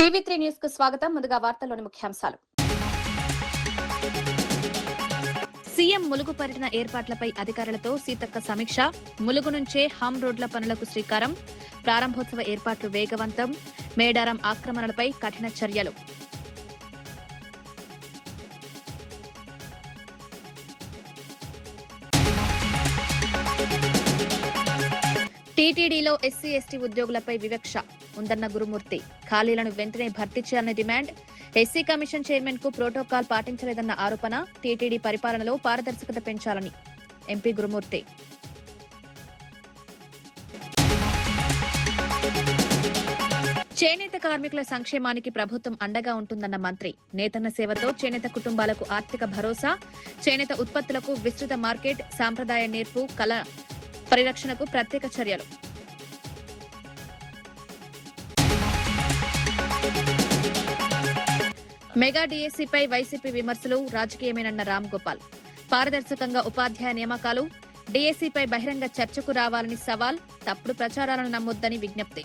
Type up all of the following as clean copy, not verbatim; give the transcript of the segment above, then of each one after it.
టీవీ3 news కు స్వాగతం. ముందుగా వార్తల్లోని ముఖ్యాంశాలు. సీఎం ములుగు పర్యటన ఏర్పాట్లపై అధికారులతో సీతక్క సమీక్ష. ములుగు నుంచే హమ్ రోడ్ల పనులకు శ్రీకారం. ప్రారంభోత్సవ ఏర్పాట్లు వేగవంతం. మేడారం ఆక్రమణలపై కఠిన చర్యలు. టీటీడీలో ఎస్సీ ఎస్టీ ఉద్యోగులపై వివక్ష ఉందన్న గురుమూర్తి. ఖాళీలను వెంటనే భర్తీ చేయాలని డిమాండ్. ఎస్సీ కమిషన్ చైర్మన్ కు ప్రోటోకాల్ పాటించలేదన్న ఆరోపణ. టీటీడీ పరిపాలనలో పారదర్శకత పెంచాలని ఎంపీ గురుమూర్తి. చేనేత కార్మికుల సంక్షేమానికి ప్రభుత్వం అండగా ఉంటుందన్న మంత్రి. నేతన్న సేవతో చేనేత కుటుంబాలకు ఆర్థిక భరోసా. చేనేత ఉత్పత్తులకు విస్తృత మార్కెట్. సాంప్రదాయ నేర్పు కళ పరిరక్షణకు ప్రత్యేక చర్యలు. మెగా డీఎస్సీపై వైసీపీ విమర్శలు రాజకీయమేనన్న రామ్ గోపాల్. పారదర్శకంగా ఉపాధ్యాయ నియామకాలు. డీఎస్సీపై బహిరంగ చర్చకు రావాలని సవాల్. తప్పుడు ప్రచారాలను నమ్మొద్దని విజ్ఞప్తి.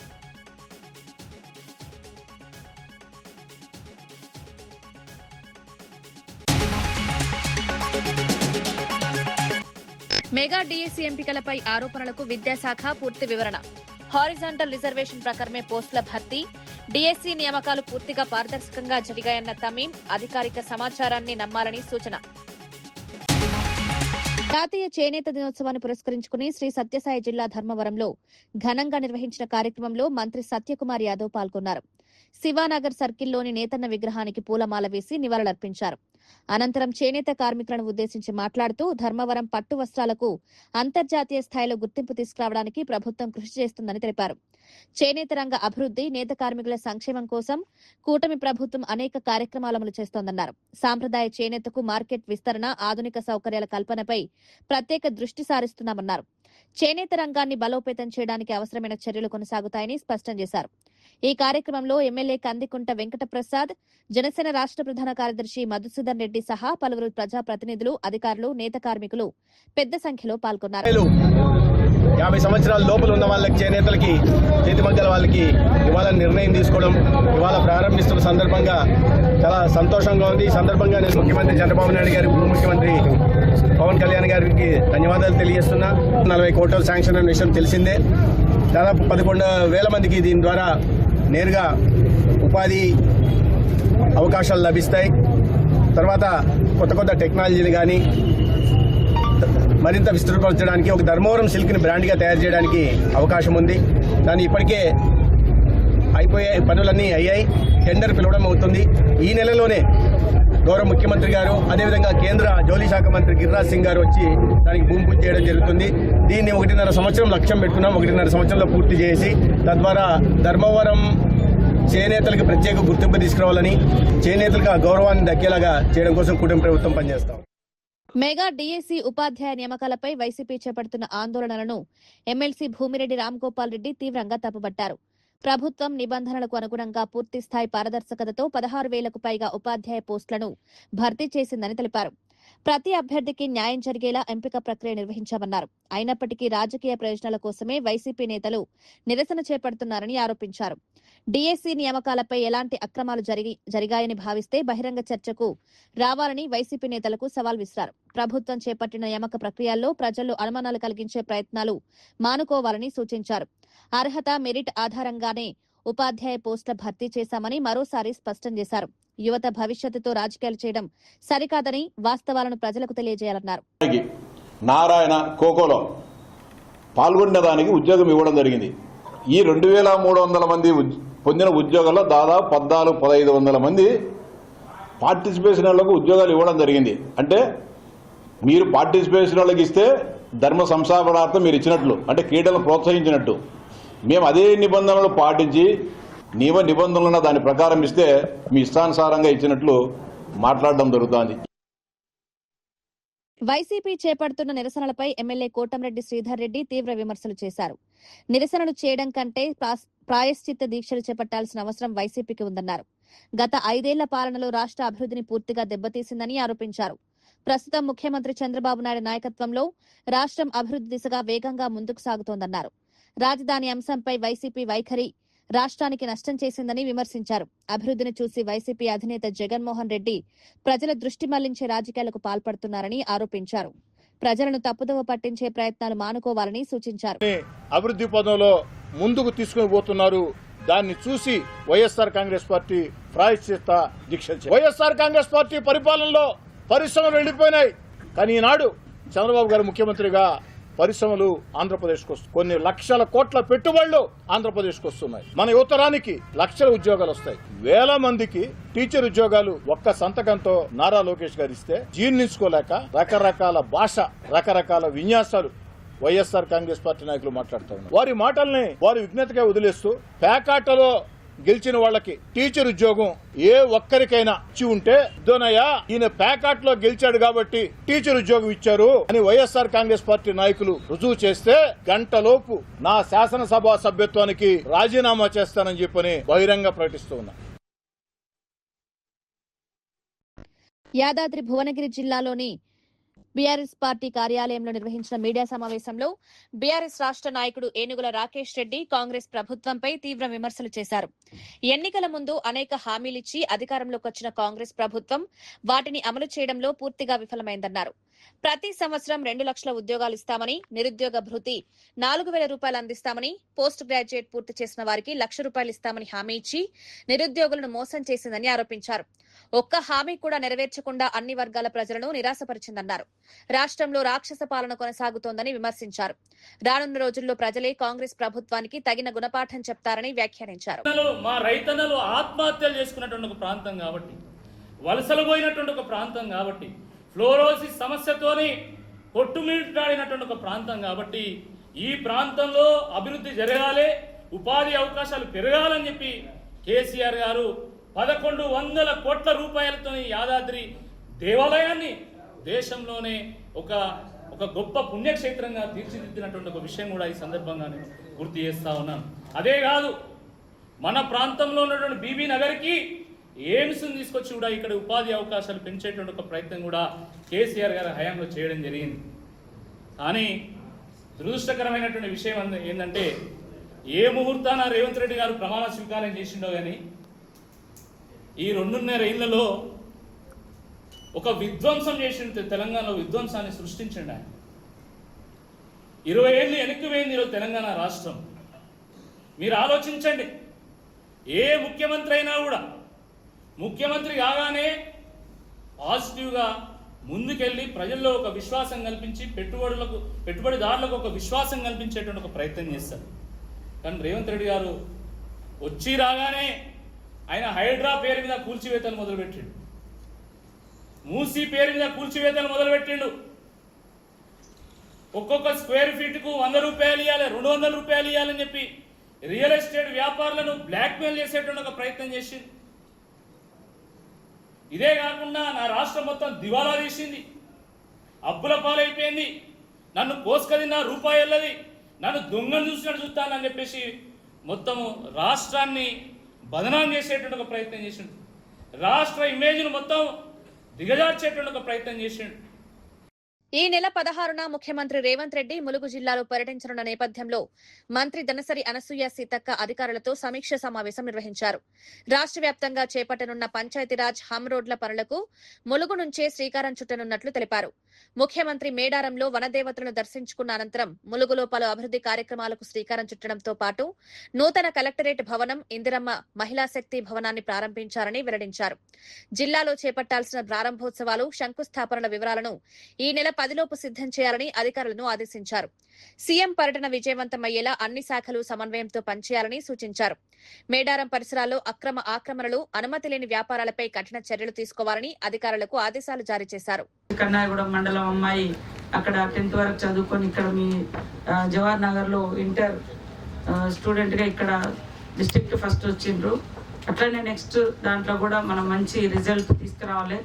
మెగా డీఎస్సీ ఎంపికలపై ఆరోపణలకు విద్యాశాఖ పూర్తి వివరణ. హారిజాంటల్ రిజర్వేషన్ ప్రకారమే పోస్టుల భర్తీ. డీఎస్సీ నియామకాలు పూర్తిగా పారదర్శకంగా జరిగాయన్న తమీం. అధికారిక సమాచారాన్ని నమ్మాలని సూచన. జాతీయ చేనేత దినోత్సవాన్ని పురస్కరించుకుని శ్రీ సత్యసాయి జిల్లా ధర్మవరంలో ఘనంగా నిర్వహించిన కార్యక్రమంలో మంత్రి సత్యకుమార్ యాదవ్ పాల్గొన్నారు. శివానగర్ సర్కిల్లోని నేతన్న విగ్రహానికి పూలమాల వేసి నివాళులర్పించారు. అనంతరం చేనేత కార్మికులను ఉద్దేశించి మాట్లాడుతూ ధర్మవరం పట్టు వస్త్రాలకు అంతర్జాతీయ స్థాయిలో గుర్తింపు తీసుకురావడానికి ప్రభుత్వం కృషి చేస్తుందని తెలిపారు. చేనేత రంగ అభివృద్ది, నేత కార్మికుల సంక్షేమం కోసం కూటమి ప్రభుత్వం అనేక కార్యక్రమాలు అమలు చేస్తోందన్నారు. సాంప్రదాయ చేనేతకు మార్కెట్ విస్తరణ, ఆధునిక సౌకర్యాల కల్పనపై ప్రత్యేక దృష్టి సారిస్తున్నామన్నారు. చేనేత రంగాన్ని బలోపేతం చేయడానికి అవసరమైన చర్యలు కొనసాగుతాయని స్పష్టం చేశారు. ఈ కార్యక్రమంలో ఎమ్మెల్యే కందికుంట వెంకటప్రసాద్, జనసేన రాష్ట్ర ప్రధాన కార్యదర్శి మధుసూదన్ రెడ్డి సహా పలువురు ప్రజాప్రతినిధులు, అధికారులు, నేత కార్మికులు పెద్ద సంఖ్యలో పాల్గొన్నారు. 50 సంవత్సరాల లోపల ఉన్న వాళ్ళకి, చేనేతలకి, చేతిమగ్గల వాళ్ళకి ఇవాళ నిర్ణయం తీసుకోవడం, ఇవాళ ప్రారంభిస్తున్న సందర్భంగా చాలా సంతోషంగా ఉంది. ఈ సందర్భంగా నేను ముఖ్యమంత్రి చంద్రబాబు నాయుడు గారి, ఉప ముఖ్యమంత్రి పవన్ కళ్యాణ్ గారికి ధన్యవాదాలు తెలియజేస్తున్నా. 40 కోట్ల శాంక్షన్ అనే విషయం తెలిసిందే. దాదాపు 11,000 మందికి దీని ద్వారా నేరుగా ఉపాధి అవకాశాలు లభిస్తాయి. తర్వాత కొత్త టెక్నాలజీలు కానీ మరింత విస్తృతపరచడానికి, ఒక ధర్మవరం సిల్క్ని బ్రాండ్గా తయారు చేయడానికి అవకాశం ఉంది. దాన్ని ఇప్పటికే అయిపోయే పనులన్నీ అయ్యాయి. టెండర్ పిలవడం అవుతుంది. ఈ నెలలోనే గౌరవ ముఖ్యమంత్రి గారు, అదేవిధంగా కేంద్ర జౌళి శాఖ మంత్రి గిరిరాజ్ సింగ్ గారు వచ్చి దానికి భూమి పూజ చేయడం జరుగుతుంది. దీన్ని 1.5 సంవత్సరం లక్ష్యం పెట్టుకున్నాం. 1.5 సంవత్సరంలో పూర్తి చేసి తద్వారా ధర్మవరం చేనేతలకు ప్రత్యేక గుర్తింపు తీసుకురావాలని, చేనేతలకు ఆ గౌరవాన్ని దక్కేలాగా చేయడం కోసం కూటమి ప్రభుత్వం పనిచేస్తాం. మెగా డీఎస్సీ ఉపాధ్యాయ నియామకాలపై వైసీపీ చేపడుతున్న ఆందోళనలను ఎమ్మెల్సీ భూమిరెడ్డి రామ్గోపాల్ రెడ్డి తీవ్రంగా తప్పుపట్టారు. ప్రభుత్వం నిబంధనలకు అనుగుణంగా పూర్తిస్థాయి పారదర్శకతతో 16,000కు పైగా ఉపాధ్యాయ పోస్టులను భర్తీ చేసిందని తెలిపారు. ప్రతి అభ్యర్థికి న్యాయం జరిగేలా ఎంపిక ప్రక్రియ నిర్వహించామన్నారు. అయినప్పటికీ రాజకీయ ప్రయోజనాల కోసమే వైసీపీ నేతలు నిరసన చేపడుతున్నారని ఆరోపించారు. డీఎస్సీ నియామకాలపై ఎలాంటి అక్రమాలు జరిగాయని భావిస్తే బహిరంగ చర్చకు రావాలని వైసీపీ నేతలకు సవాల్ విసిరారు. ప్రభుత్వం చేపట్టిన నియామక ప్రక్రియల్లో ప్రజల్లో అనుమానాలు కలిగించే ప్రయత్నాలు మానుకోవాలని సూచించారు. అర్హత, మెరిట్ ఆధారంగానే ఉపాధ్యాయ పోస్టుల భర్తీ చేశామని మరోసారి స్పష్టం చేశారు. యువత భవిష్యత్తుతో రాజకీయాలు చేయడం సరికాదని, వాస్తవాలను ప్రజలకు తెలియజేయాలన్నారు. నారాయణ కోకోలో పాల్గొన్న దానికి ఉద్యోగం ఇవ్వడం జరిగింది. ఈ 2,300 మంది పొందిన ఉద్యోగాల్లో దాదాపు 14,500 మంది పార్టిసిపేషన్ వాళ్ళకు ఉద్యోగాలు ఇవ్వడం జరిగింది. అంటే మీరు పార్టిసిపేషన్ వాళ్ళకి ఇస్తే ధర్మ సంస్థాపనార్థం మీరు ఇచ్చినట్లు, అంటే క్రీడలను ప్రోత్సహించినట్టు. మేము అదే నిబంధనలు పాటించి నిబంధనలను దాని ప్రకారం ఇస్తే మీ ఇష్టానుసారంగా ఇచ్చినట్లు మాట్లాడడం జరుగుతోంది. వైసీపీ చేపడుతున్న నిరసనలపై ఎమ్మెల్యే కోటంరెడ్డి శ్రీధర్ రెడ్డి తీవ్ర విమర్శలు చేశారు. నిరసనలు చేయడం కంటే ప్రాయశ్చిత్త దీక్షలు చేపట్టాల్సిన అవసరం వైసీపీకి ఉందన్నారు. గత 5 ఏళ్ల పాలనలో రాష్ట్ర అభివృద్ధిని పూర్తిగా దెబ్బతీసిందని ఆరోపించారు. ప్రస్తుతం ముఖ్యమంత్రి చంద్రబాబు నాయుడు నాయకత్వంలో రాష్ట్రం అభివృద్ధి దిశగా వేగంగా ముందుకు సాగుతోందన్నారు. రాజధాని అంశంపై వైసీపీ వైఖరి రాష్ట్రానికి నష్టం చేసిందని విమర్శించారు. అభివృద్ధిని చూసి వైసీపీ అధినేత జగన్మోహన్ రెడ్డి ప్రజల దృష్టి మళ్లించే రాజకీయాలకు పాల్పడుతున్నారని ఆరోపించారు. ప్రజలను తప్పుదోవ పట్టించే ప్రయత్నాలు మానుకోవాలని సూచించారు. అభివృద్ధి పదంలో ముందుకు తీసుకుని పోతున్నారు. దాన్ని చూసి వైఎస్ఆర్ కాంగ్రెస్ పార్టీ ప్రాయశ్చిత్త దీక్ష. వైఎస్ఆర్ కాంగ్రెస్ పార్టీ పరిపాలనలో పరిశ్రమలు వెళ్లిపోయినాయి. కానీ ఈనాడు చంద్రబాబు గారు ముఖ్యమంత్రిగా పరిశ్రమలు ఆంధ్రప్రదేశ్కు వస్తాయి. కొన్ని లక్షల కోట్ల పెట్టుబడులు ఆంధ్రప్రదేశ్కు వస్తున్నాయి. మన యువతరానికి లక్షల ఉద్యోగాలు వస్తాయి. వేల మందికి టీచర్ ఉద్యోగాలు ఒక్క సంతకంతో నారా లోకేష్ గారు ఇస్తే జీర్ణించుకోలేక రకరకాల భాష, రకరకాల విన్యాసాలు వైఎస్ఆర్ కాంగ్రెస్ పార్టీ నాయకులు మాట్లాడుతూ ఉన్నారు. వారి మాటల్ని వారి విజ్ఞతగా వదిలేస్తూ పేకాటలో గెలిచిన వాళ్ళకి టీచర్ ఉద్యోగం ఏ ఒక్కరికైనా ఇచ్చి ఉంటే దోనయ్య ఈయన పేకాట్లో గెలిచాడు కాబట్టి టీచర్ ఉద్యోగం ఇచ్చారు అని వైఎస్ఆర్ కాంగ్రెస్ పార్టీ నాయకులు రుజువు చేస్తే గంటలోపు నా శాసనసభ సభ్యత్వానికి రాజీనామా చేస్తానని చెప్పని బహిరంగ ప్రకటిస్తూ ఉన్నా. యాదాద్రి భువనగిరి జిల్లాలోని బీఆర్ఎస్ పార్టీ కార్యాలయంలో నిర్వహించిన మీడియా సమావేశంలో బీఆర్ఎస్ రాష్ట్ర నాయకుడు ఏనుగుల రాకేష్ రెడ్డి కాంగ్రెస్ ప్రభుత్వంపై తీవ్ర విమర్శలు చేశారు. ఎన్నికల ముందు అనేక హామీలిచ్చి అధికారంలోకి వచ్చిన కాంగ్రెస్ ప్రభుత్వం వాటిని అమలు చేయడంలో పూర్తిగా విఫలమైందన్నారు. ప్రతి సంవత్సరం 2 లక్షల ఉద్యోగాలు ఇస్తామని, నిరుద్యోగ భృతి 4,000 రూపాయలు అందిస్తామని, పోస్ట్ గ్రాడ్యుయేట్ పూర్తి చేసిన వారికి 1,00,000 రూపాయలు ఇస్తామని హామీ ఇచ్చి నిరుద్యోగులను మోసం చేసిందని ఆరోపించారు. ఒక్క హామీ కూడా నెరవేర్చకుండా అన్ని వర్గాల ప్రజలను నిరాశపరిచిందన్నారు. రాష్ట్రంలో రాక్షస పాలన కొనసాగుతోందని విమర్శించారు. రానున్న రోజుల్లో ప్రజలే కాంగ్రెస్ ప్రభుత్వానికి తగిన గుణపాఠం చెప్తారని వ్యాఖ్యానించారు. మా రైతన్నలు ఆత్మహత్యలు చేసుకున్నటువంటి ఒక ప్రాంతం కాబట్టి, వలసలు పోయినటువంటి ఒక ప్రాంతం కాబట్టి, ఫ్లోరోసిస్ సమస్యతోని కొట్టుమిట్టాడినటువంటి ఒక ప్రాంతం కాబట్టి ఈ ప్రాంతంలో అభివృద్ధి జరగాలి, ఉపాధి అవకాశాలు పెరగాలని చెప్పి కేసీఆర్ గారు 1,100 కోట్ల రూపాయలతో యాదాద్రి దేవాలయాన్ని దేశంలోనే ఒక గొప్ప పుణ్యక్షేత్రంగా తీర్చిదిద్దినటువంటి ఒక విషయం కూడా ఈ సందర్భంగా నేను గుర్తు చేస్తా ఉన్నాను. అదే కాదు, మన ప్రాంతంలో ఉన్నటువంటి బీబీ నగర్కి ఎయిమ్స్ని తీసుకొచ్చి కూడా ఇక్కడ ఉపాధి అవకాశాలు పెంచేటువంటి ఒక ప్రయత్నం కూడా కేసీఆర్ గారి హయాంలో చేయడం జరిగింది. కానీ దురదృష్టకరమైనటువంటి విషయం ఏంటంటే, ఏ ముహూర్తాన రేవంత్ రెడ్డి గారు ప్రమాణ స్వీకారం చేసిండో కానీ ఈ 2.5 ఏళ్లలో ఒక విధ్వంసం చేసిన తెలంగాణలో విధ్వంసాన్ని సృష్టించండి. ఆయన 20 ఏళ్ళు వెనక్కి పోయింది ఈరోజు తెలంగాణ రాష్ట్రం. మీరు ఆలోచించండి, ఏ ముఖ్యమంత్రి అయినా కూడా ముఖ్యమంత్రి కాగానే పాజిటివ్గా ముందుకెళ్ళి ప్రజల్లో ఒక విశ్వాసం కల్పించి పెట్టుబడిదారులకు ఒక విశ్వాసం కల్పించేటువంటి ఒక ప్రయత్నం చేస్తారు. కానీ రేవంత్ రెడ్డి గారు వచ్చి రాగానే ఆయన హైడ్రా పేరు మీద కూల్చివేతలు మొదలుపెట్టిండు, మూసీ పేరు మీద కూల్చివేతలు మొదలుపెట్టిండు. ఒక్కొక్క స్క్వేర్ ఫీట్కు 100 రూపాయలు ఇవ్వాలి, 200 రూపాయలు ఇవ్వాలని చెప్పి రియల్ ఎస్టేట్ వ్యాపారులను బ్లాక్మెయిల్ చేసేటువంటి ఒక ప్రయత్నం చేసింది. ఇదే కాకుండా నా రాష్ట్రం మొత్తం దివాలా తీసింది, అప్పుల పాలైపోయింది. నన్ను కోసుకదిన్న రూపాయలది, నన్ను దొంగను చూసినట్టు చూస్తానని చెప్పేసి మొత్తము రాష్ట్రాన్ని బదనాం చేసేటువంటి ఒక ప్రయత్నం చేసిండు. రాష్ట్ర ఇమేజ్ను మొత్తం దిగజార్చేటువంటి ఒక ప్రయత్నం చేసిండు. ఈ నెల 16న ముఖ్యమంత్రి రేవంత్ రెడ్డి ములుగు జిల్లాలో పర్యటించనున్న నేపథ్యంలో మంత్రి దనసరి అనసూయ సీతక్క అధికారులతో సమీక్ష సమావేశం నిర్వహించారు. రాష్ట్ర వ్యాప్తంగా చేపట్టనున్న పంచాయతీరాజ్ హమ్ రోడ్ల పనులకు ములుగు నుంచే శ్రీకారం చుట్టనున్నట్లు తెలిపారు. ముఖ్యమంత్రి మేడారంలో వనదేవతలను దర్శించుకున్న అనంతరం ములుగులో పలు అభివృద్ధి కార్యక్రమాలకు శ్రీకారం చుట్టడంతో పాటు నూతన కలెక్టరేట్ భవనం, ఇందిరమ్మ మహిళా శక్తి భవనాన్ని ప్రారంభించారని వెల్లడించారు. జిల్లాలో చేపట్టాల్సిన ప్రారంభోత్సవాలు, శంకుస్థాపనల వివరాలను ఈ నెల 10లోపు సిద్ధం చేయాలని అధికారులను ఆదేశించారు. సీఎం పర్యటన విజయవంతమయ్యేలా అన్ని శాఖలు సమన్వయంతో పనిచేయాలని సూచించారు. మేడారం పరిసరాల్లో ఆక్రమణలు, అనుమతి లేని వ్యాపారాలపై కఠిన చర్యలు తీసుకోవాలని అధికారులకు ఆదేశాలు జారీ చేశారు. కన్నాయగూడెం మండలం అమ్మాయి అక్కడ 10th వరకు చదువుకొని ఇక్కడ మీ జవహర్ నగర్ లో ఇంటర్ స్టూడెంట్ గా ఇక్కడ డిస్ట్రిక్ట్ ఫస్ట్ వచ్చిండ్రు. అట్లనే నెక్స్ట్ దాంట్లో కూడా మనం మంచి రిజల్ట్ తీసుకురావాలి.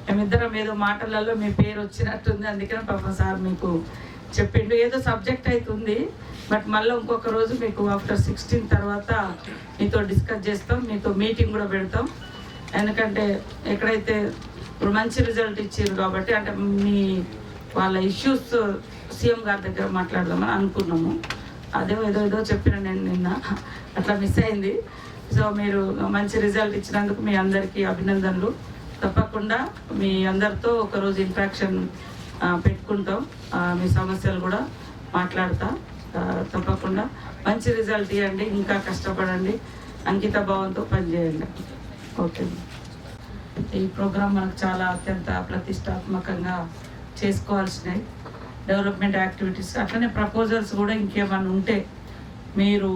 మేమిద్దరం ఏదో మాటలలో మీ పేరు వచ్చినట్టుంది, అందుకనే పాప సార్ మీకు చెప్పిండు. ఏదో సబ్జెక్ట్ అవుతుంది, బట్ మళ్ళీ ఇంకొక రోజు మీకు ఆఫ్టర్ 16 తర్వాత మీతో డిస్కస్ చేస్తాం, మీతో మీటింగ్ కూడా పెడతాం. ఎందుకంటే ఎక్కడైతే ఇప్పుడు మంచి రిజల్ట్ ఇచ్చారు కాబట్టి అంటే మీ వాళ్ళ ఇష్యూస్ సీఎం గారి దగ్గర మాట్లాడదామని అనుకున్నాము. అదే ఏదో చెప్పిన నేను నిన్న అట్లా మిస్ అయింది. సో మీరు మంచి రిజల్ట్ ఇచ్చినందుకు మీ అందరికీ అభినందనలు. తప్పకుండా మీ అందరితో ఒకరోజు ఇంట్రాక్షన్ పెట్టుకుంటాం, మీ సమస్యలు కూడా మాట్లాడతా. తప్పకుండా మంచి రిజల్ట్ ఇవ్వండి, ఇంకా కష్టపడండి, అంకిత భావంతో పనిచేయండి. ఓకే. ఈ ప్రోగ్రాం మనకు చాలా అత్యంత ప్రతిష్టాత్మకంగా చేసుకోవాల్సినవి డెవలప్మెంట్ యాక్టివిటీస్. అట్లనే ప్రపోజల్స్ కూడా ఇంకేమైనా ఉంటే మీరు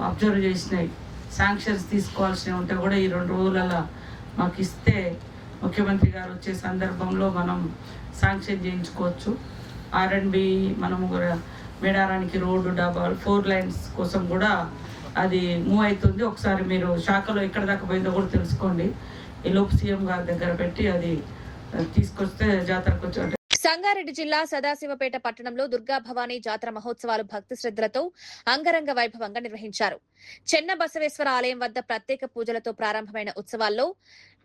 అబ్జర్వ్ చేసినాయి, శాంక్షన్స్ తీసుకోవాల్సినవి ఉంటే కూడా ఈ 2 రోజులలో మాకు ఇస్తే ముఖ్యమంత్రి గారు వచ్చే సందర్భంలో మనం శాంక్షన్ చేయించుకోవచ్చు. R&B మనము కూడా మేడారానికి రోడ్డు 4 లైన్స్ కోసం కూడా అది మూవ్ అవుతుంది. ఒకసారి మీరు శాఖలో ఎక్కడ దాకా పోయిందో కూడా తెలుసుకోండి. ఈ లోపు సీఎం గారి దగ్గర పెట్టి అది తీసుకొస్తే జాతరకు వచ్చి. సంగారెడ్డి జిల్లా సదాశివపేట పట్టణంలో దుర్గా భవానీ జాతర మహోత్సవాలు భక్తి శ్రద్ధలతో అంగరంగ వైభవంగా నిర్వహించారు. చెన్న బసవేశ్వర ఆలయం వద్ద ప్రత్యేక పూజలతో ప్రారంభమైన ఉత్సవాల్లో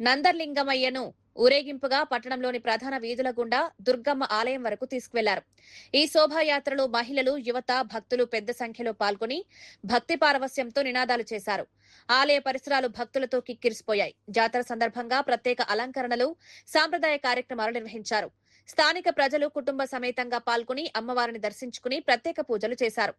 నందర్లింగమయ్యను ఊరేగింపుగా పట్టణంలోని ప్రధాన వీధుల గుండా దుర్గమ్మ ఆలయం వరకు తీసుకువెళ్లారు. ఈ శోభాయాత్రలో మహిళలు, యువత, భక్తులు పెద్ద సంఖ్యలో పాల్గొని భక్తి పారవస్యంతో నినాదాలు చేశారు. ఆలయ పరిసరాలు భక్తులతో కిక్కిరిసిపోయాయి. జాతర సందర్భంగా ప్రత్యేక అలంకరణలు, సాంప్రదాయ కార్యక్రమాలు నిర్వహించారు. స్థానిక ప్రజలు కుటుంబ సమేతంగా పాల్గొని అమ్మవారిని దర్శించుకుని ప్రత్యేక పూజలు చేశారు.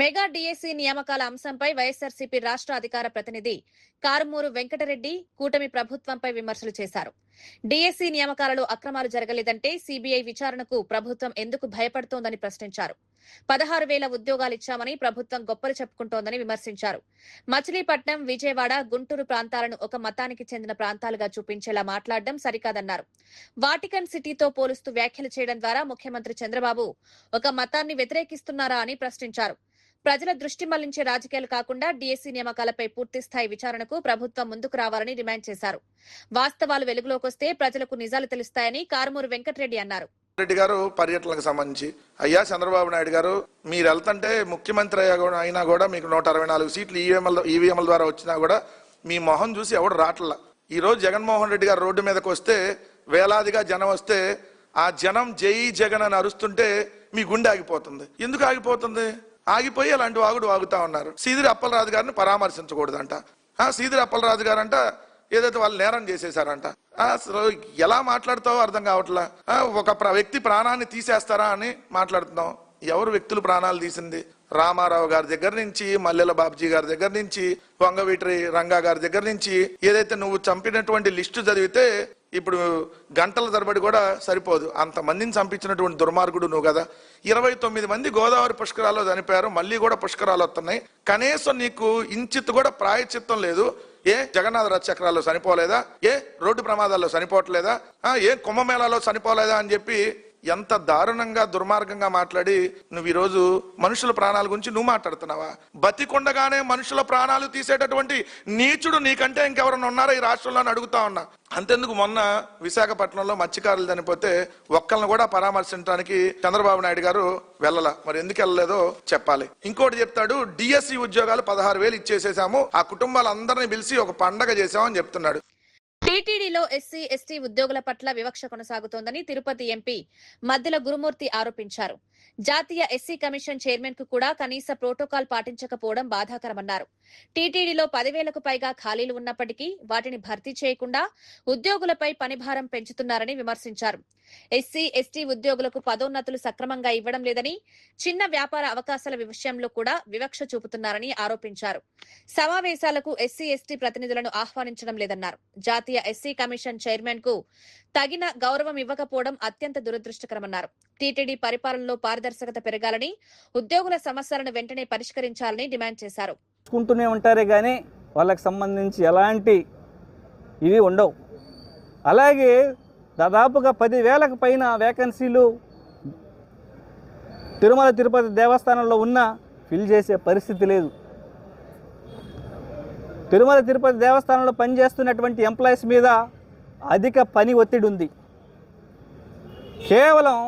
మెగా డిఎస్సి నియామకాల అంశంపై వైఎస్ఆర్సీపీ రాష్ట్ర అధికార ప్రతినిధి కారుమూరు వెంకటరెడ్డి కూటమి ప్రభుత్వంపై విమర్శలు చేశారు. డిఎస్సి నియామకాలలో అక్రమాలు జరగలేదంటే సీబీఐ విచారణకు ప్రభుత్వం ఎందుకు భయపడుతోందని ప్రశ్నించారు. 16,000 ఉద్యోగాలిచ్చామని ప్రభుత్వం గొప్పలు చెప్పుకుంటోందని విమర్శించారు. మచిలీపట్నం, విజయవాడ, గుంటూరు ప్రాంతాలను ఒక మతానికి చెందిన ప్రాంతాలుగా చూపించేలా మాట్లాడడం సరికాదన్నారు. వాటికన్ సిటీతో పోలుస్తూ వ్యాఖ్యలు చేయడం ద్వారా ముఖ్యమంత్రి చంద్రబాబు ఒక మతాన్ని వ్యతిరేకిస్తున్నారా అని ప్రశ్నించారు. ప్రజల దృష్టి మళ్లించే రాజకీయాలు కాకుండా డిఎస్సి నియామకాలపై పూర్తిస్థాయి విచారణకు ప్రభుత్వం ముందుకు రావాలని డిమాండ్ చేశారు. వాస్తవాలు వెలుగులోకొస్తే ప్రజలకు నిజాలు తెలుస్తాయని కారుమూరు వెంకటరెడ్డి అన్నారు. రెడ్డి గారు పర్యటనకు సంబంధించి, అయ్యా చంద్రబాబు నాయుడు గారు మీరు వెళ్తుంటే ముఖ్యమంత్రి అయినా కూడా మీకు 164 సీట్లు ఈవీఎంల ద్వారా వచ్చినా కూడా మీ మొహం చూసి ఎవడు రాట్లా. ఈ రోజు జగన్మోహన్ రెడ్డి గారు రోడ్డు మీదకి వస్తే వేలాదిగా జనం వస్తే ఆ జనం జై జగన్ అని అరుస్తుంటే మీ గుండె ఆగిపోతుంది. ఎందుకు ఆగిపోతుంది? ఆగిపోయి అలాంటి వాగుతా ఉన్నారు. సీదిరి అప్పలరాజు గారిని పరామర్శించకూడదంట. సీదిరి అప్పలరాజు గారంట ఏదైతే వాళ్ళు నేరం చేసేసారంట. అసలు ఎలా మాట్లాడుతావో అర్థం కావట్లా. ఒక వ్యక్తి ప్రాణాన్ని తీసేస్తారా అని మాట్లాడుతున్నాం. ఎవరు వ్యక్తులు ప్రాణాలు తీసింది? రామారావు గారి దగ్గర నుంచి, మల్లెల బాబ్జీ గారి దగ్గర నుంచి, వంగవీటి రంగా గారి దగ్గర నుంచి, ఏదైతే నువ్వు చంపినటువంటి లిస్టు చదివితే ఇప్పుడు గంటల తరబడి కూడా సరిపోదు. అంతమందిని చంపించినటువంటి దుర్మార్గుడు నువ్వు కదా. 29 మంది గోదావరి పుష్కరాల్లో చనిపోయారు, మళ్ళీ కూడా పుష్కరాలు వస్తున్నాయి. కనీసం నీకు ఇంచిత్ కూడా ప్రాయచిత్తం లేదు. ఏ జగన్నాథ రథ చక్రాల్లో చనిపోలేదా? ఏ రోడ్డు ప్రమాదాల్లో చనిపోవట్లేదా? ఏ కుంభమేళాలో చనిపోలేదా అని చెప్పి ఎంత దారుణంగా దుర్మార్గంగా మాట్లాడి నువ్వు ఈరోజు మనుషుల ప్రాణాల గురించి నువ్వు మాట్లాడుతున్నావా? బతికొండగానే మనుషుల ప్రాణాలు తీసేటటువంటి నీచుడు నీకంటే ఇంకెవరన్నా ఉన్నారా ఈ రాష్ట్రంలో అని అడుగుతా ఉన్నా. అంతెందుకు మొన్న విశాఖపట్నంలో మత్స్యకారులు చనిపోతే ఒక్కళ్ళని కూడా పరామర్శించడానికి చంద్రబాబు నాయుడు గారు వెళ్ళలా. మరి ఎందుకు వెళ్ళలేదో చెప్పాలి. ఇంకోటి చెప్తాడు, డిఎస్సి ఉద్యోగాలు 16,000 ఇచ్చేసేసాము, ఆ కుటుంబాలందరినీ పిలిచి ఒక పండగ చేశామని చెప్తున్నాడు. టీటీడీలో ఎస్సీ ఎస్టీ ఉద్యోగుల పట్ల వివక్ష కొనసాగుతోందని తిరుపతి ఎంపీ మద్దెల గురుమూర్తి ఆరోపించారు. జాతీయ ఎస్సీ కమిషన్ చైర్మన్ కు కూడా కనీస ప్రోటోకాల్ పాటించకపోవడం బాధాకరమన్నారు. టీటీడీలో 10,000కు పైగా ఖాళీలు ఉన్నప్పటికీ వాటిని భర్తీ చేయకుండా ఉద్యోగులపై పనిభారం పెంచుతున్నారని విమర్శించారు. ఎస్సీ ఎస్టీ ఉద్యోగులకు పదోన్నతులు సక్రమంగా ఇవ్వడం లేదని, చిన్న వ్యాపార అవకాశాల విషయంలో కూడా వివక్ష చూపుతున్నారని ఆరోపించారు. సమావేశాలకు ఎస్సీ ఎస్టీ ప్రతినిధులను ఆహ్వానించడం లేదన్నారు. జాతీయ ఎస్సీ కమిషన్ చైర్మన్ కు తగిన గౌరవం ఇవ్వకపోవడం అత్యంత దురదృష్టకరమన్నారు. టీటీడీ పరిపాలనలో పారదర్శకత పెరగాలని, ఉద్యోగుల సమస్యలను వెంటనే పరిష్కరించాలని డిమాండ్ చేశారు. చూసుకుంటూనే ఉంటారే కానీ వాళ్ళకి సంబంధించి ఎలాంటి ఇవి ఉండవు. అలాగే దాదాపుగా 10,000కు పైన వేకెన్సీలు తిరుమల తిరుపతి దేవస్థానంలో ఉన్న ఫిల్ చేసే పరిస్థితి లేదు. తిరుమల తిరుపతి దేవస్థానంలో పనిచేస్తున్నటువంటి ఎంప్లాయీస్ మీద అధిక పని ఒత్తిడి ఉంది. కేవలం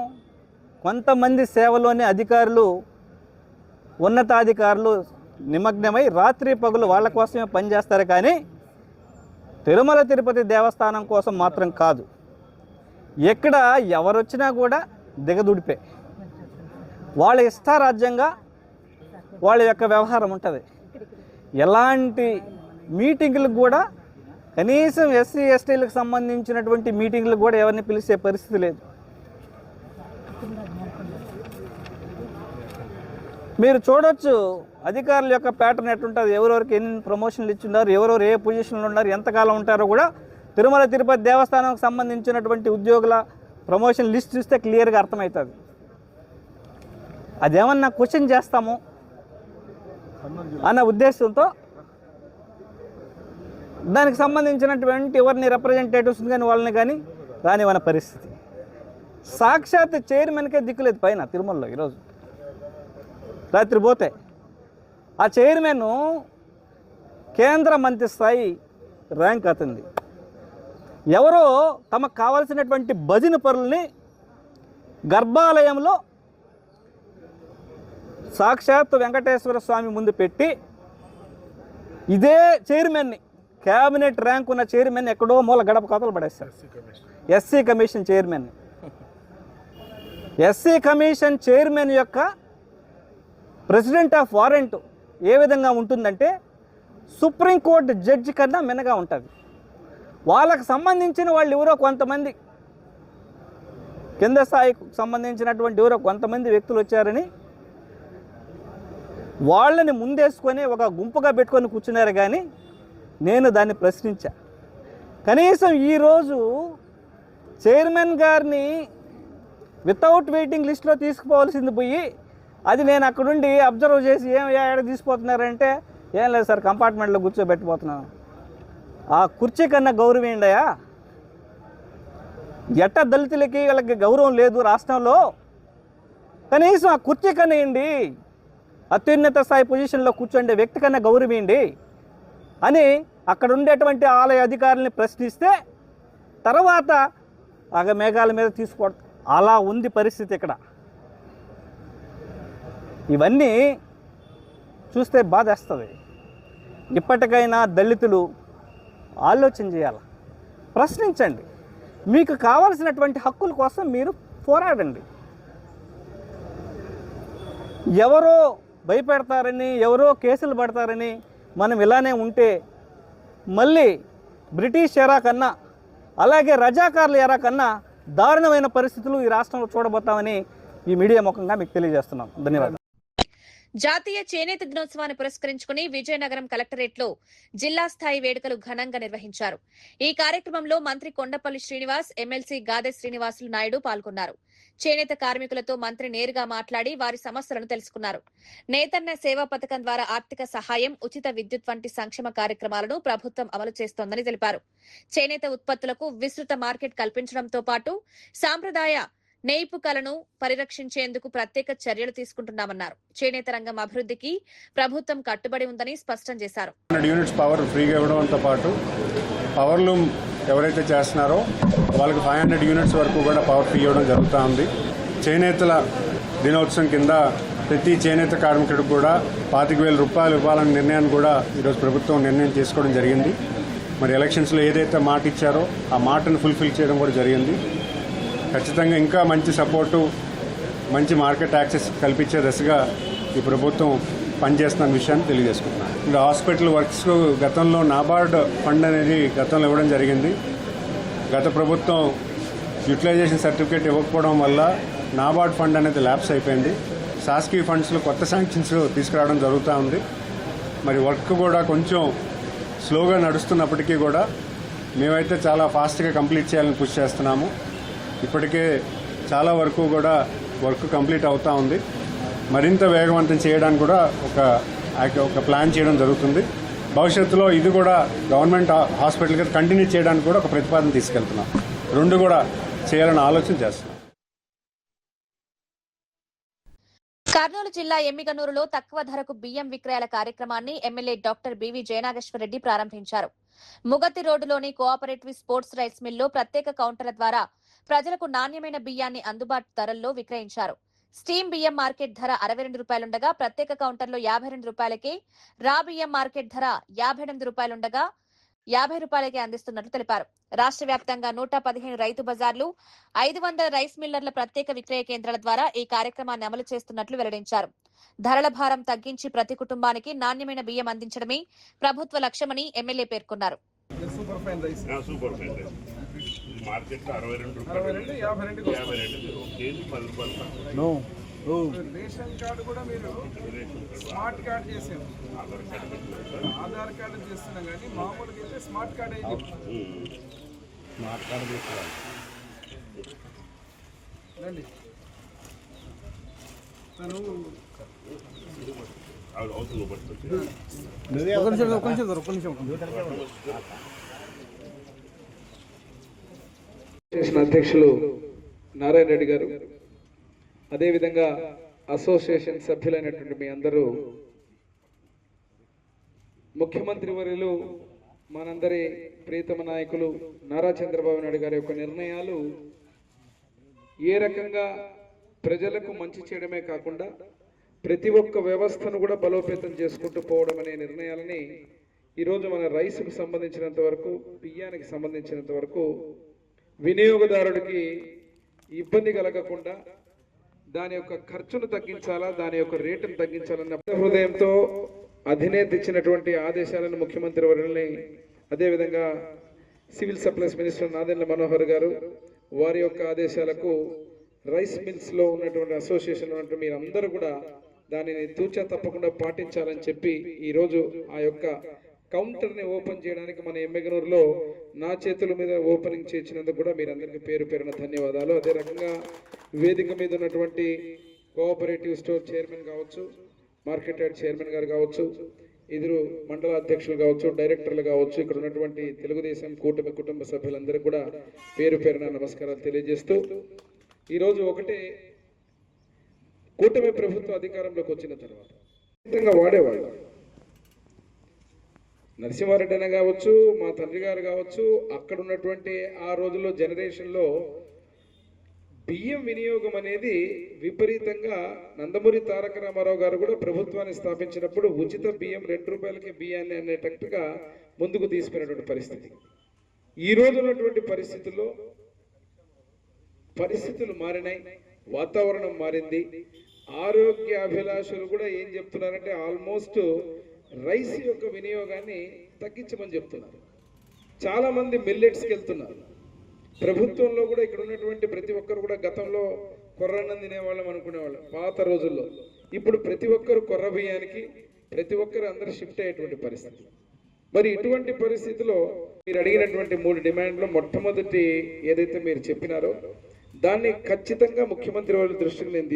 కొంతమంది సేవలోని అధికారులు, ఉన్నతాధికారులు నిమగ్నమై రాత్రి పగులు వాళ్ళ కోసమే పనిచేస్తారు కానీ తిరుమల తిరుపతి దేవస్థానం కోసం మాత్రం కాదు. ఎక్కడ ఎవరొచ్చినా కూడా దిగదుడిపే, వాళ్ళ ఇష్టారాజ్యంగా వాళ్ళ యొక్క వ్యవహారం ఉంటుంది. ఎలాంటి మీటింగులకు కూడా కనీసం ఎస్సీ ఎస్టీలకు సంబంధించినటువంటి మీటింగులకు కూడా ఎవరిని పిలిచే పరిస్థితి లేదు. మీరు చూడొచ్చు అధికారుల యొక్క ప్యాటర్న్ ఎట్లుంటుంది, ఎవరెవరికి ఎన్ని ప్రమోషన్లు ఇచ్చున్నారు, ఎవరెవరు ఏ పొజిషన్లో ఉన్నారు, ఎంతకాలం ఉంటారో కూడా తిరుమల తిరుపతి దేవస్థానంకి సంబంధించినటువంటి ఉద్యోగుల ప్రమోషన్ లిస్ట్ చూస్తే క్లియర్గా అర్థమవుతుంది. అదేమన్నా క్వశ్చన్ చేస్తాము అన్న ఉద్దేశంతో దానికి సంబంధించినటువంటి ఎవరిని రిప్రజెంటేటివ్స్ కానీ వాళ్ళని కానీ రానివన్న పరిస్థితి. సాక్షాత్ చైర్మన్కే దిక్కులేదు పైన తిరుమలలో. ఈరోజు రాత్రి పోతే ఆ చైర్మన్ కేంద్ర మంత్రి స్థాయి ర్యాంక్ అతనిది. ఎవరో తమకు కావలసినటువంటి భజన పరుల్ని గర్భాలయంలో సాక్షాత్ వెంకటేశ్వర స్వామి ముందు పెట్టి ఇదే చైర్మన్ని, క్యాబినెట్ ర్యాంక్ ఉన్న చైర్మన్ ఎక్కడో మూల గడప కోతలు పడేస్తారు. SC commission chairman. SC commission chairman యొక్క ప్రెసిడెంట్ ఆఫ్ వారెంట్ ఏ విధంగా ఉంటుందంటే సుప్రీంకోర్టు జడ్జి కన్నా మిన్నగా ఉంటుంది. వాళ్ళకు సంబంధించిన వాళ్ళు ఎవరో కొంతమంది కింద స్థాయికి సంబంధించినటువంటి ఎవరో కొంతమంది వ్యక్తులు వచ్చారని వాళ్ళని ముందేసుకొని ఒక గుంపుగా పెట్టుకొని కూర్చున్నారు. కానీ నేను దాన్ని ప్రశ్నించా. కనీసం ఈరోజు చైర్మన్ గారిని వితౌట్ వెయిటింగ్ లిస్ట్లో తీసుకుపోవాల్సింది పోయి అది నేను అక్కడుండి అబ్జర్వ్ చేసి ఏడ తీసుకుపోతున్నారంటే ఏం లేదు సార్, కంపార్ట్మెంట్లో కూర్చోబెట్టిపోతున్నాను. ఆ కుర్చీ కన్నా గౌరవం ఏంటయా? ఎట్ట దళితులకి వీళ్ళకి గౌరవం లేదు రాష్ట్రంలో, కనీసం ఆ కుర్చీ కన్నా ఏంటి, అత్యున్నత స్థాయి పొజిషన్లో కూర్చోండే వ్యక్తి కన్నా గౌరవం ఏంటి అని అక్కడ ఉండేటువంటి ఆలయ అధికారులని ప్రశ్నిస్తే తర్వాత మేఘాల మీద తీసుకోవడం. అలా ఉంది పరిస్థితి ఇక్కడ. ఇవన్నీ చూస్తే బాధేస్తుంది. ఇప్పటికైనా దళితులు ఆలోచన చేయాలి, ప్రశ్నించండి, మీకు కావాల్సినటువంటి హక్కుల కోసం మీరు పోరాడండి. ఎవరో భయపెడతారని, ఎవరో కేసులు పడతారని మనం ఇలానే ఉంటే మళ్ళీ బ్రిటిష్ ఎరా కన్నా అలాగే రజాకార్ల ఎరా కన్నా దారుణమైన పరిస్థితులు ఈ రాష్ట్రంలో చూడబోతామని ఈ మీడియా ముఖంగా మీకు తెలియజేస్తున్నాం. ధన్యవాదాలు. జాతీయ చేనేత దినోత్సవాన్ని పురస్కరించుకుని విజయనగరం కలెక్టరేట్ లో జిల్లా స్థాయి వేడుకలు ఘనంగా నిర్వహించారు. ఈ కార్యక్రమంలో మంత్రి కొండపల్లి శ్రీనివాస్, ఎమ్మెల్సీ గాదె శ్రీనివాసులు నాయుడు పాల్గొన్నారు. చేనేత కార్మికులతో మంత్రి నేరుగా మాట్లాడి వారి సమస్యలను తెలుసుకున్నారు. నేతన్న సేవా పథకం ద్వారా ఆర్థిక సహాయం, ఉచిత విద్యుత్ వంటి సంక్షేమ కార్యక్రమాలను ప్రభుత్వం అమలు చేస్తోందని తెలిపారు. చేనేత ఉత్పత్తులకు విస్తృత మార్కెట్ కల్పించడంతో పాటు సాంప్రదాయ నేయిపు కళను పరిరక్షించేందుకు ప్రత్యేక చర్యలు తీసుకుంటున్నామన్నారు. చేనేత రంగం అభివృద్ధికి ప్రభుత్వం కట్టుబడి ఉందని స్పష్టం చేశారు. యూనిట్స్ పవర్ ఫ్రీగా ఇవ్వడంతో పాటు పవర్ లూమ్ ఎవరైతే చేస్తున్నారో వాళ్ళకి 500 యూనిట్స్ వరకు కూడా పవర్ ఫ్రీ ఇవ్వడం జరుగుతూ ఉంది. చేనేతల దినోత్సవం కింద ప్రతి చేనేత కార్మికుడికి కూడా 25,000 రూపాయలు ఇవ్వాలనే నిర్ణయాన్ని కూడా ఈరోజు ప్రభుత్వం నిర్ణయం చేసుకోవడం జరిగింది. మరి ఎలక్షన్స్లో ఏదైతే మాట ఇచ్చారో ఆ మాటను ఫుల్ఫిల్ చేయడం కూడా జరిగింది. ఖచ్చితంగా ఇంకా మంచి సపోర్టు, మంచి మార్కెట్ యాక్సెస్ కల్పించే దశగా ఈ ప్రభుత్వం పనిచేస్తున్న విషయాన్ని తెలియజేసుకుంటున్నాను. ఇంకా హాస్పిటల్ వర్క్స్ గతంలో నాబార్డ్ ఫండ్ అనేది గతంలో ఇవ్వడం జరిగింది. గత ప్రభుత్వం యూటిలైజేషన్ సర్టిఫికేట్ ఇవ్వకపోవడం వల్ల నాబార్డ్ ఫండ్ అనేది ల్యాప్స్ అయిపోయింది. శాసకీ ఫండ్స్లో కొత్త శాంక్షన్స్ తీసుకురావడం జరుగుతూ ఉంది. మరి వర్క్ కూడా కొంచెం స్లోగా నడుస్తున్నప్పటికీ కూడా మేమైతే చాలా ఫాస్ట్గా కంప్లీట్ చేయాలని పుష్ చేస్తున్నాము. ఇప్పటికే చాలా వరకు కూడా వర్క్ కంప్లీట్ అవుతూ ఉంది. మరింత వేగవంతం చేయడానికి కూడా ఒక ప్లాన్ చేయడం జరుగుతుంది. భవిష్యత్తులో ఇది కూడా గవర్నమెంట్ హాస్పిటల్కి కంటిన్యూ చేయడానికి కూడా ఒక ప్రతిపాదన తీసుకెళ్తున్నాం. రెండు కూడా చేయాలని ఆలోచన చేస్తున్నాం. కర్నూలు జిల్లా ఎమ్మిగనూరులో తక్కువ ధరకు బియ్యం విక్రయాల కార్యక్రమాన్ని ఎమ్మెల్యే డాక్టర్ బివి జయనాగేశ్వరరెడ్డి ప్రారంభించారు. ముగతి రోడ్డులోని కోఆపరేటివ్ స్పోర్ట్స్ రైస్ మిల్లో ప్రత్యేక కౌంటర్ల ద్వారా ప్రజలకు నాణ్యమైన బియ్యాన్ని అందుబాటు ధరల్లో విక్రయించారు. స్టీమ్ బియ్యం మార్కెట్ ధర 62 రూపాయలుండగా ప్రత్యేక కౌంటర్లో 52 రూపాయలకే, రా బియ్యం మార్కెట్ ధర 58 రూపాయలుండగా 50 రూపాయలకే అందిస్తున్నట్లు తెలిపారు. రాష్ట్ర వ్యాప్తంగా 115 రైతు బజార్లు, 500 రైస్ మిల్లర్ల ప్రత్యేక విక్రయ కేంద్రాల ద్వారా ఈ కార్యక్రమాన్ని అమలు చేస్తున్నట్లు వెల్లడించారు. ధరల భారం తగ్గించి ప్రతి కుటుంబానికి నాణ్యమైన బియ్యం అందించడమే ప్రభుత్వ లక్ష్యమని ఎమ్మెల్యే పేర్కొన్నారు. రేషన్ కార్డు కూడా మీరు స్మార్ట్ కార్డు చేసాం, ఆధార్ కార్డు చేస్తున్నాం, కానీ మామూలుగా అయితే స్మార్ట్ కార్డ్ అయింది. స్మార్ట్ కార్డు తీసుకోవాలి. అధ్యక్షులు నారాయణ రెడ్డి గారు, అదేవిధంగా అసోసియేషన్ సభ్యులైనటువంటి మీ అందరూ, ముఖ్యమంత్రి వర్యులు మనందరి ప్రియతమ నాయకులు నారా చంద్రబాబు నాయుడు గారి యొక్క నిర్ణయాలు ఏ రకంగా ప్రజలకు మంచి చేయడమే కాకుండా ప్రతి ఒక్క వ్యవస్థను కూడా బలోపేతం చేసుకుంటూ పోవడం అనే నిర్ణయాలని ఈరోజు మన రైస్కు సంబంధించినంత వరకు, బియ్యానికి సంబంధించినంత వరకు వినియోగదారుడికి ఇబ్బంది కలగకుండా దాని యొక్క ఖర్చును తగ్గించాలా, దాని యొక్క రేటును తగ్గించాలన్న హృదయంతో అధినేత ఇచ్చినటువంటి ఆదేశాలను ముఖ్యమంత్రి వర్యుల్ని, అదేవిధంగా civil supplies minister Nadendla Manohar గారు వారి యొక్క ఆదేశాలకు రైస్ మిల్స్లో ఉన్నటువంటి అసోసియేషన్లో ఉన్నటువంటి మీరందరూ కూడా దానిని తూచా తప్పకుండా పాటించాలని చెప్పి ఈరోజు ఆ యొక్క కౌంటర్ని ఓపెన్ చేయడానికి మన ఎమ్మెగనూరులో నా చేతుల మీద ఓపెనింగ్ చేసినందుకు కూడా మీరందరికీ పేరు పేరున ధన్యవాదాలు. అదే రకంగా వేదిక మీద ఉన్నటువంటి కోఆపరేటివ్ స్టోర్ చైర్మన్ కావచ్చు, మార్కెట్ యార్డ్ చైర్మన్ గారు కావచ్చు, ఇద్దరు మండల అధ్యక్షులు కావచ్చు, డైరెక్టర్లు కావచ్చు, ఇక్కడ ఉన్నటువంటి తెలుగుదేశం కూటమి కుటుంబ సభ్యులందరికీ కూడా పేరు పేరున నమస్కారాలు తెలియజేస్తూ, ఈరోజు ఒకటే, కూటమి ప్రభుత్వం అధికారంలోకి వచ్చిన తర్వాత వాడేవాళ్ళు నరసింహారెడ్డి అయినా కావచ్చు, మా తండ్రి గారు కావచ్చు, అక్కడ ఉన్నటువంటి ఆ రోజుల్లో జనరేషన్లో బియ్యం వినియోగం అనేది విపరీతంగా నందమూరి తారక రామారావు గారు కూడా ప్రభుత్వాన్ని స్థాపించినప్పుడు ఉచిత బియ్యం 2 రూపాయలకి బియ్యాన్ని అనేటట్టుగా ముందుకు తీసుకున్నటువంటి పరిస్థితి. ఈ రోజు ఉన్నటువంటి పరిస్థితులు మారినాయి, వాతావరణం మారింది. ఆరోగ్య అభిలాషులు కూడా ఏం చెప్తున్నారంటే ఆల్మోస్ట్ రైస్ యొక్క వినియోగాన్ని తగ్గించమని చెప్తున్నారు. చాలా మంది మిల్లెట్స్కి వెళ్తున్నారు. ప్రభుత్వంలో కూడా ఇక్కడ ఉన్నటువంటి ప్రతి ఒక్కరు కూడా గతంలో కొర్రన్నం తినేవాళ్ళం అనుకునేవాళ్ళం పాత రోజుల్లో. ఇప్పుడు ప్రతి ఒక్కరు కొర్ర బియ్యానికి ప్రతి ఒక్కరు అందరూ షిఫ్ట్ అయ్యేటువంటి పరిస్థితి. మరి ఇటువంటి పరిస్థితిలో మీరు అడిగినటువంటి 3 డిమాండ్లు, మొట్టమొదటి ఏదైతే మీరు చెప్పినారో దాన్ని ఖచ్చితంగా ముఖ్యమంత్రి వారి దృష్టికి నేను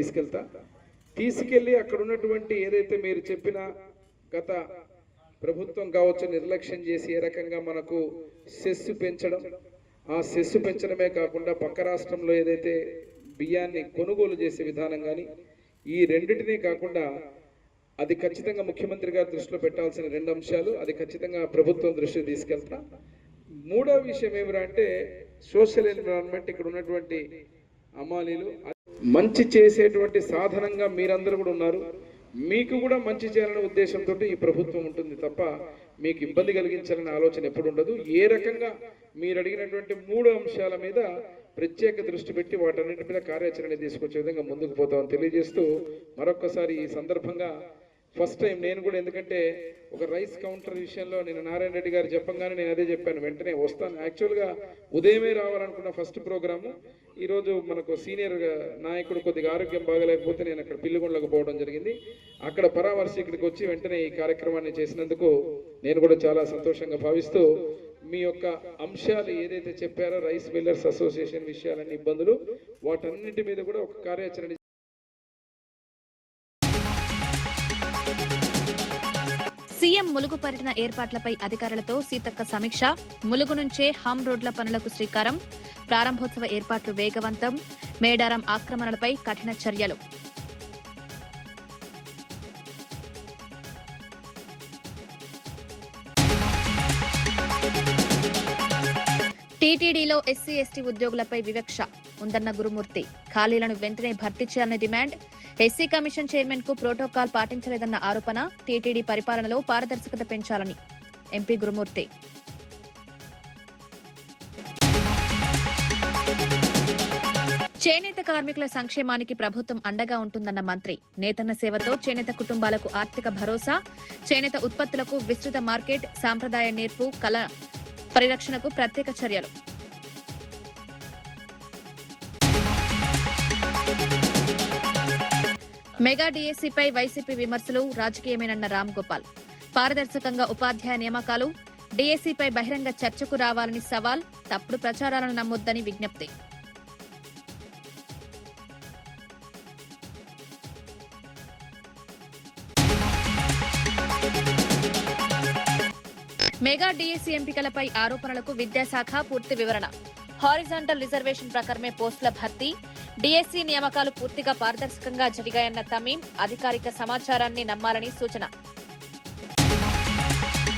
తీసుకెళ్ళి అక్కడ ఉన్నటువంటి ఏదైతే మీరు చెప్పిన గత ప్రభుత్వం కావచ్చు నిర్లక్ష్యం చేసి ఏ రకంగా మనకు సెస్ పెంచడం, ఆ సెస్ పెంచడమే కాకుండా పక్క రాష్ట్రంలో ఏదైతే బియ్యాన్ని కొనుగోలు చేసే విధానం కానీ ఈ రెండింటినీ కాకుండా అది ఖచ్చితంగా ముఖ్యమంత్రి గారి దృష్టిలో పెట్టాల్సిన 2 అంశాలు, అది ఖచ్చితంగా ప్రభుత్వం దృష్టికి తీసుకెళ్తా. మూడో విషయం ఏమిరా అంటే సోషల్ ఎన్విరాన్మెంట్. ఇక్కడ ఉన్నటువంటి అమ్మాలీలు మంచి చేసేటువంటి సాధనంగా మీరందరూ కూడా ఉన్నారు. మీకు కూడా మంచి చేయాలనే ఉద్దేశంతో ఈ ప్రభుత్వం ఉంటుంది తప్ప మీకు ఇబ్బంది కలిగించాలనే ఆలోచన ఎప్పుడు ఉండదు. ఏ రకంగా మీరు అడిగినటువంటి 3 అంశాల మీద ప్రత్యేక దృష్టి పెట్టి వాటన్నిటి మీద కార్యాచరణ తీసుకొచ్చే విధంగా ముందుకు పోతామని తెలియజేస్తూ మరొక్కసారి ఈ సందర్భంగా ఫస్ట్ టైం నేను కూడా, ఎందుకంటే ఒక రైస్ కౌంటర్ విషయంలో నేను నారాయణ రెడ్డి గారు చెప్పంగానే నేను అదే చెప్పాను, వెంటనే వస్తాను. యాక్చువల్గా ఉదయమే రావాలనుకున్న ఫస్ట్ ప్రోగ్రాము ఈరోజు మనకు సీనియర్ నాయకుడు కొద్దిగా ఆరోగ్యం బాగలేకపోతే నేను అక్కడ పిల్లిగొండలకు పోవడం జరిగింది. అక్కడ పరామర్శ ఇక్కడికి వచ్చి వెంటనే ఈ కార్యక్రమాన్ని చేసినందుకు నేను కూడా చాలా సంతోషంగా భావిస్తూ మీ యొక్క అంశాలు ఏదైతే చెప్పారో రైస్ మిల్లర్స్ అసోసియేషన్ విషయాలన్నీ ఇబ్బందులు వాటన్నిటి మీద కూడా ఒక కార్యాచరణ. సీఎం ములుగు పర్యటన ఏర్పాట్లపై అధికారులతో సీతక్క సమీక్ష. ములుగు నుంచే హమ్ రోడ్ల పనులకు శ్రీకారం. ప్రారంభోత్సవ ఏర్పాట్లు వేగవంతం. మేడారం ఆక్రమణలపై కఠిన చర్యలు. టీటీడీలో ఎస్సీ ఎస్టీ ఉద్యోగులపై వివక్ష ఉందన్న గురుమూర్తి. ఖాళీలను వెంటనే భర్తీ చేయాలనే డిమాండ్. ఎస్సీ కమిషన్ చైర్మన్ కు ప్రోటోకాల్ పాటించలేదన్న ఆరోపణ. టీటీడీ పరిపాలనలో పారదర్శకత పెంచాలని ఎంపీ గురుమూర్తి. చేనేత కార్మికుల సంక్షేమానికి ప్రభుత్వం అండగా ఉంటుందన్న మంత్రి. నేతన్న సేవతో చేనేత కుటుంబాలకు ఆర్థిక భరోసా. చేనేత ఉత్పత్తులకు విస్తృత మార్కెట్. సాంప్రదాయ నేర్పు కళ పరిరక్షణకు ప్రత్యేక చర్యలు. మెగా డీఎస్సీపై వైసీపీ విమర్శలు రాజకీయమేనన్న రామ్ గోపాల్. పారదర్శకంగా ఉపాధ్యాయ నియామకాలు. డీఎస్సీపై బహిరంగ చర్చకు రావాలని సవాల్. తప్పుడు ప్రచారాలను నమ్మొద్దని విజ్ఞప్తి. మెగా డీఎస్సీ ఎంపికలపై ఆరోపణలకు విద్యాశాఖ పూర్తి వివరణ. హారిజాంటల్ రిజర్వేషన్ ప్రకారమే పోస్టుల భర్తీ. డీఎస్సీ నియామకాలు పూర్తిగా పారదర్శకంగా జరిగాయన్న తమీం. అధికారిక సమాచారాన్ని నమ్మాలని సూచన.